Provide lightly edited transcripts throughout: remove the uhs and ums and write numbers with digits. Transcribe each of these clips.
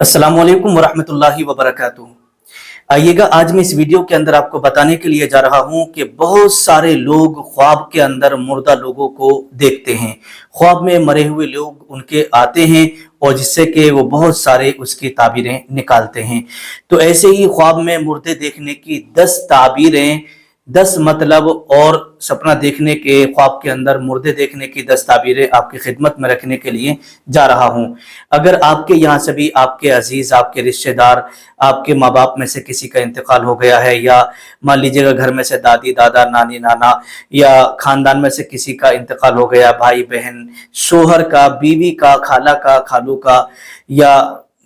अस्सलाम वालेकुम वरहमतुल्लाहि वबरकातुहू। आइएगा आज मैं इस वीडियो के अंदर आपको बताने के लिए जा रहा हूं कि बहुत सारे लोग ख्वाब के अंदर मुर्दा लोगों को देखते हैं। ख्वाब में मरे हुए लोग उनके आते हैं और जिससे कि वो बहुत सारे उसकी ताबीरें निकालते हैं। तो ऐसे ही ख्वाब में मुर्दे देखने की 10 ताबीरें, 10 मतलब और सपना देखने के ख्वाब के अंदर मुर्दे देखने की 10 ताबीरें आपकी खिदमत में रखने के लिए जा रहा हूं। अगर आपके यहाँ से भी आपके अजीज, आपके रिश्तेदार, आपके माँ बाप में से किसी का इंतकाल हो गया है, या मान लीजिएगा घर में से दादी दादा, नानी नाना, या खानदान में से किसी का इंतकाल हो गया, भाई बहन, शोहर का, बीवी का, खाला का, खालू का, या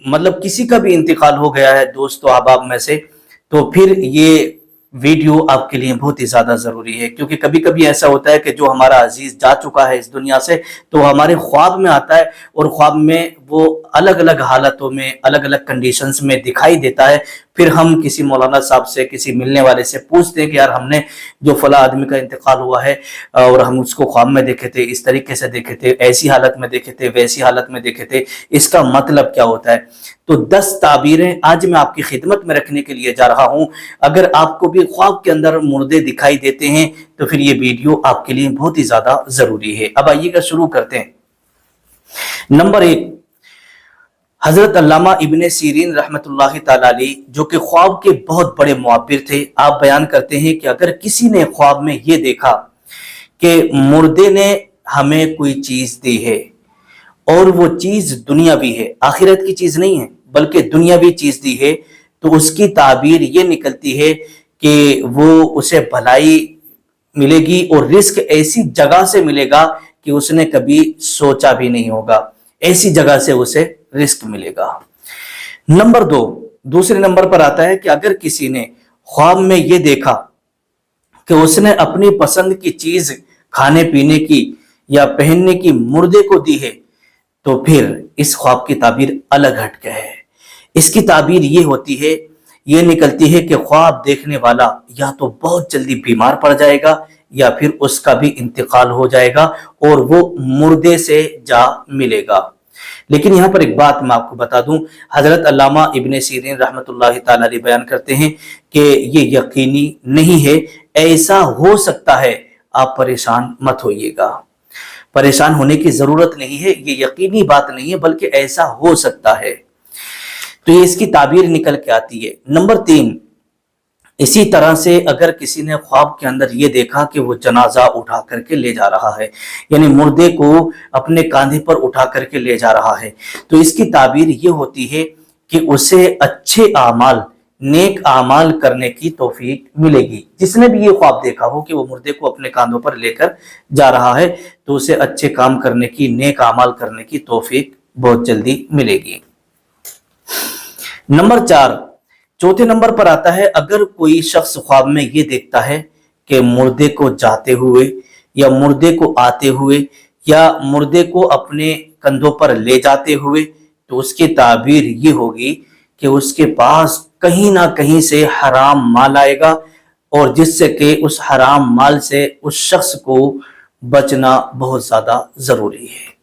मतलब किसी का भी इंतकाल हो गया है दोस्तों अहबाब में से, तो फिर ये वीडियो आपके लिए बहुत ही ज्यादा जरूरी है। क्योंकि कभी कभी ऐसा होता है कि जो हमारा अजीज जा चुका है इस दुनिया से, तो हमारे ख्वाब में आता है और ख्वाब में वो अलग अलग हालतों में, अलग अलग कंडीशंस में दिखाई देता है। फिर हम किसी मौलाना साहब से, किसी मिलने वाले से पूछते हैं कि यार हमने जो फला आदमी का इंतकाल हुआ है और हम उसको ख्वाब में देखे थे, इस तरीके से देखे थे, ऐसी हालत में देखे थे, वैसी हालत में देखे थे, इसका मतलब क्या होता है। तो 10 ताबीरें आज मैं आपकी खिदमत में रखने के लिए जा रहा हूं। अगर आपको भी ख्वाब के अंदर मुर्दे दिखाई देते हैं तो फिर ये वीडियो आपके लिए बहुत ही ज्यादा जरूरी है। अब आइएगा शुरू करते हैं। नंबर 1, हजरत अल्लामा इब्ने सीरीन रहमतुल्लाहि ताला अलैह, जो कि ख्वाब के बहुत बड़े मुअब्बिर थे, आप बयान करते हैं कि अगर किसी ने ख्वाब में ये देखा कि मुर्दे ने हमें कोई चीज दी है और वो चीज दुनियावी है, आखिरत की चीज नहीं है बल्कि दुनियावी चीज दी है, तो उसकी ताबीर ये निकलती है कि वो उसे भलाई मिलेगी और रिस्क ऐसी जगह से मिलेगा कि उसने कभी सोचा भी नहीं होगा, ऐसी जगह से उसे रिस्क मिलेगा। नंबर 2, दूसरे नंबर पर आता है कि अगर किसी ने ख्वाब में ये देखा कि उसने अपनी पसंद की चीज खाने पीने की या पहनने की मुर्दे को दी है, तो फिर इस ख्वाब की ताबीर अलग हटके है। इसकी ताबीर ये होती है, ये निकलती है कि ख्वाब देखने वाला या तो बहुत जल्दी बीमार पड़ जाएगा या फिर उसका भी इंतकाल हो जाएगा और वो मुर्दे से जा मिलेगा। लेकिन यहाँ पर एक बात मैं आपको बता दूं, हजरत अल्लामा इब्ने सीरीन रहमतुल्लाहि ताला अलैह बयान करते हैं कि ये यकीनी नहीं है, ऐसा हो सकता है। आप परेशान मत होइएगा, परेशान होने की जरूरत नहीं है, ये यकीनी बात नहीं है बल्कि ऐसा हो सकता है। तो ये इसकी ताबीर निकल के आती है। नंबर 3, इसी तरह से अगर किसी ने ख्वाब के अंदर ये देखा कि वो जनाजा उठा करके ले जा रहा है, यानी मुर्दे को अपने कांधे पर उठा करके ले जा रहा है, तो इसकी ताबीर ये होती है कि उसे अच्छे आमाल, नेक आमाल करने की तौफीक मिलेगी। जिसने भी ये ख्वाब देखा हो कि वो मुर्दे को अपने कांधों पर लेकर जा रहा है, तो उसे अच्छे काम करने की, नेक आमाल करने की तौफीक बहुत जल्दी मिलेगी। नंबर 4, चौथे नंबर पर आता है, अगर कोई शख्स ख्वाब में ये देखता है कि मुर्दे को जाते हुए या मुर्दे को आते हुए या मुर्दे को अपने कंधों पर ले जाते हुए, तो उसकी ताबीर ये होगी कि उसके पास कहीं ना कहीं से हराम माल आएगा और जिससे कि उस हराम माल से उस शख्स को बचना बहुत ज्यादा जरूरी है।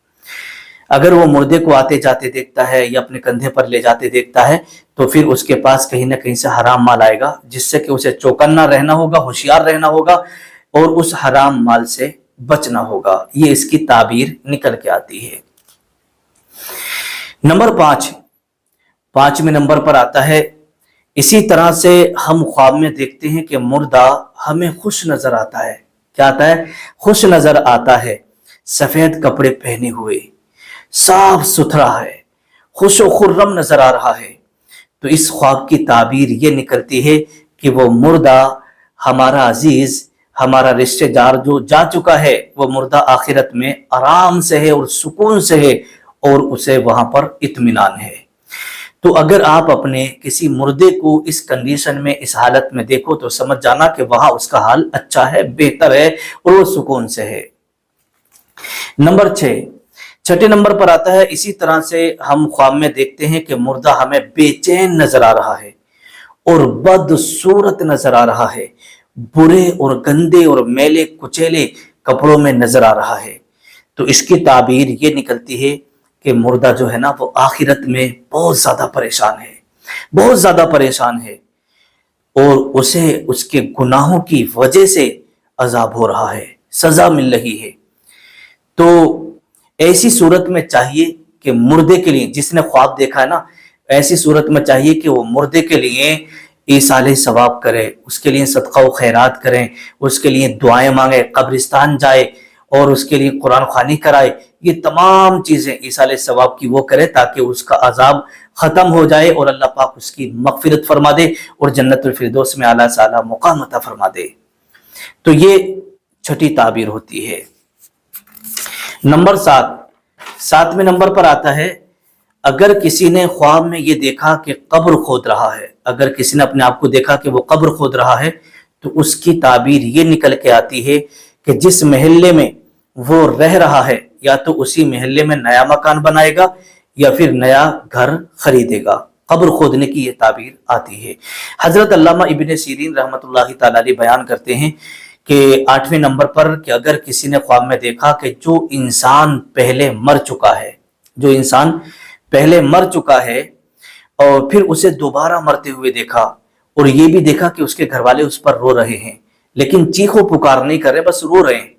अगर वो मुर्दे को आते जाते देखता है या अपने कंधे पर ले जाते देखता है, तो फिर उसके पास कहीं ना कहीं से हराम माल आएगा जिससे कि उसे चौकन्ना रहना होगा, होशियार रहना होगा और उस हराम माल से बचना होगा। ये इसकी ताबीर निकल के आती है। नंबर 5, 5वें नंबर पर आता है, इसी तरह से हम ख्वाब में देखते हैं कि मुर्दा हमें खुश नजर आता है। क्या आता है? खुश नजर आता है, सफेद कपड़े पहने हुए, साफ सुथरा है, खुश और खुर्रम नजर आ रहा है। तो इस ख्वाब की ताबीर ये निकलती है कि वो मुर्दा हमारा अजीज, हमारा रिश्तेदार जो जा चुका है, वो मुर्दा आखिरत में आराम से है और सुकून से है और उसे वहां पर इत्मीनान है। तो अगर आप अपने किसी मुर्दे को इस कंडीशन में, इस हालत में देखो, तो समझ जाना कि वहां उसका हाल अच्छा है, बेहतर है और वो सुकून से है। नंबर 6, छठे नंबर पर आता है, इसी तरह से हम ख्वाब में देखते हैं कि मुर्दा हमें बेचैन नजर आ रहा है और बदसूरत नजर आ रहा है, बुरे और गंदे और मैले कुचेले कपड़ों में नजर आ रहा है। तो इसकी ताबीर ये निकलती है کہ مردہ جو ہے نا وہ آخرت میں بہت زیادہ پریشان ہے، بہت زیادہ پریشان ہے، اور اسے اس کے گناہوں کی وجہ سے عذاب ہو رہا ہے، سزا مل رہی ہے۔ تو ایسی صورت میں چاہیے کہ مردے کے لیے، جس نے خواب دیکھا ہے نا، ایسی صورت میں چاہیے کہ وہ مردے کے لیے ایصال ثواب کرے، اس کے لیے صدقہ و خیرات کریں، اس کے لیے دعائیں مانگے، قبرستان جائے اور اس کے لیے قرآن خوانی کرائے۔ یہ تمام چیزیں ایصال ثواب کی وہ کرے تاکہ اس کا عذاب ختم ہو جائے اور اللہ پاک اس کی مغفرت فرما دے اور جنت الفردوس میں اعلیٰ سے اعلیٰ مقام عطا فرما دے۔ تو یہ چھٹی تعبیر ہوتی ہے۔ نمبر 7ویں نمبر پر آتا ہے، اگر کسی نے خواب میں یہ دیکھا کہ قبر کھود رہا ہے، اگر کسی نے اپنے آپ کو دیکھا کہ وہ قبر کھود رہا ہے، تو اس کی تعبیر یہ نکل کے آتی ہے کہ جس محلے میں وہ رہ رہا ہے یا تو اسی محلے میں نیا مکان بنائے گا یا پھر نیا گھر خریدے گا۔ قبر کھودنے کی یہ تعبیر آتی ہے۔ حضرت علامہ ابن سیرین رحمۃ اللہ تعالی علیہ بیان کرتے ہیں کہ 8ویں نمبر پر کہ اگر کسی نے خواب میں دیکھا کہ جو انسان پہلے مر چکا ہے، جو انسان پہلے مر چکا ہے اور پھر اسے دوبارہ مرتے ہوئے دیکھا، اور یہ بھی دیکھا کہ اس کے گھر والے اس پر رو رہے ہیں لیکن چیخ و پکار نہیں کر رہے، بس رو رہے ہیں،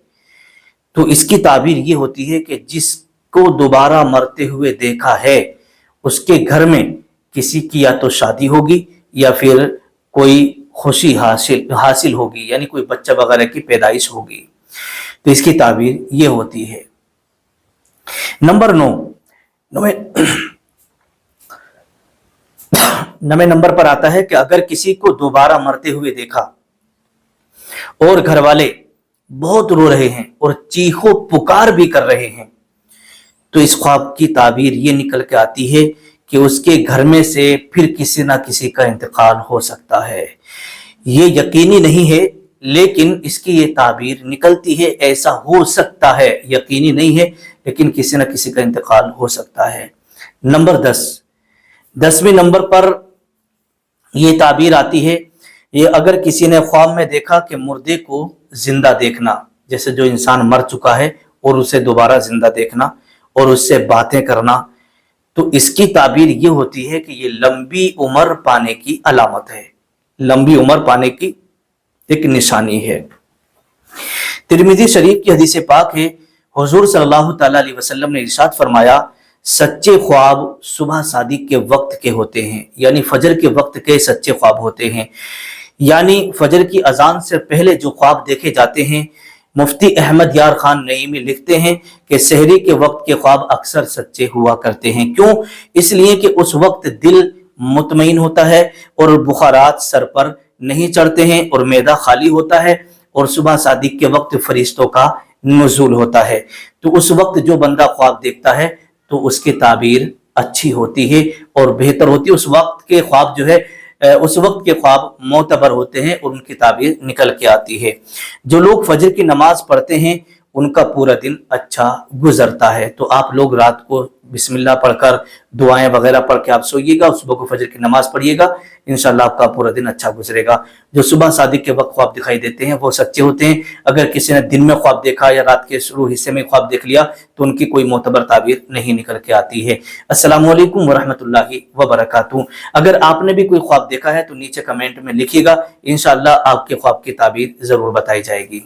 تو اس کی تعبیر یہ ہوتی ہے کہ جس کو دوبارہ مرتے ہوئے دیکھا ہے اس کے گھر میں کسی کی یا تو شادی ہوگی یا پھر کوئی خوشی حاصل ہوگی، یعنی کوئی بچہ وغیرہ کی پیدائش ہوگی۔ تو اس کی تعبیر یہ ہوتی ہے۔ نمبر 9 نمبر پر آتا ہے کہ اگر کسی کو دوبارہ مرتے ہوئے دیکھا اور گھر والے بہت رو رہے ہیں اور چیخو پکار بھی کر رہے ہیں، تو اس خواب کی تعبیر یہ نکل کے آتی ہے کہ اس کے گھر میں سے پھر کسی نہ کسی کا انتقال ہو سکتا ہے۔ یہ یقینی نہیں ہے لیکن اس کی یہ تعبیر نکلتی ہے، ایسا ہو سکتا ہے، یقینی نہیں ہے لیکن کسی نہ کسی کا انتقال ہو سکتا ہے۔ نمبر 10ویں نمبر پر یہ تعبیر آتی ہے، یہ اگر کسی نے خواب میں دیکھا کہ مردے کو زندہ دیکھنا، جیسے جو انسان مر چکا ہے اور اسے دوبارہ زندہ دیکھنا اور اس سے باتیں کرنا، تو اس کی تعبیر یہ ہوتی ہے کہ یہ لمبی عمر پانے کی علامت ہے، لمبی عمر پانے کی ایک نشانی ہے۔ ترمذی شریف کی حدیث پاک ہے، حضور صلی اللہ تعالی علیہ وسلم نے ارشاد فرمایا، سچے خواب صبح صادق کے وقت کے ہوتے ہیں، یعنی فجر کے وقت کے سچے خواب ہوتے ہیں، یعنی فجر کی اذان سے پہلے جو خواب دیکھے جاتے ہیں۔ مفتی احمد یار خان نعیمی لکھتے ہیں کہ سحری کے وقت کے خواب اکثر سچے ہوا کرتے ہیں۔ کیوں؟ اس لیے کہ اس وقت دل مطمئن ہوتا ہے اور بخارات سر پر نہیں چڑھتے ہیں اور معدہ خالی ہوتا ہے، اور صبح صادق کے وقت فرشتوں کا نزول ہوتا ہے۔ تو اس وقت جو بندہ خواب دیکھتا ہے تو اس کی تعبیر اچھی ہوتی ہے اور بہتر ہوتی ہے۔ اس وقت کے خواب جو ہے، اس وقت کے خواب معتبر ہوتے ہیں اور ان کی تعبیر نکل کے آتی ہے۔ جو لوگ فجر کی نماز پڑھتے ہیں ان کا پورا دن اچھا گزرتا ہے۔ تو آپ لوگ رات کو بسم اللہ پڑھ کر دعائیں وغیرہ پڑھ کے آپ سوئیے گا، صبح کو فجر کی نماز پڑھیے گا، انشاءاللہ آپ کا پورا دن اچھا گزرے گا۔ جو صبح صادق کے وقت خواب دکھائی دیتے ہیں وہ سچے ہوتے ہیں۔ اگر کسی نے دن میں خواب دیکھا یا رات کے شروع حصے میں خواب دیکھ لیا تو ان کی کوئی معتبر تعبیر نہیں نکل کے آتی ہے۔ السلام علیکم ورحمۃ اللہ وبرکاتہ۔ اگر آپ نے بھی کوئی خواب دیکھا ہے تو نیچے کمنٹ میں لکھیے گا، انشاءاللہ آپ کے خواب کی تعبیر ضرور بتائی جائے گی۔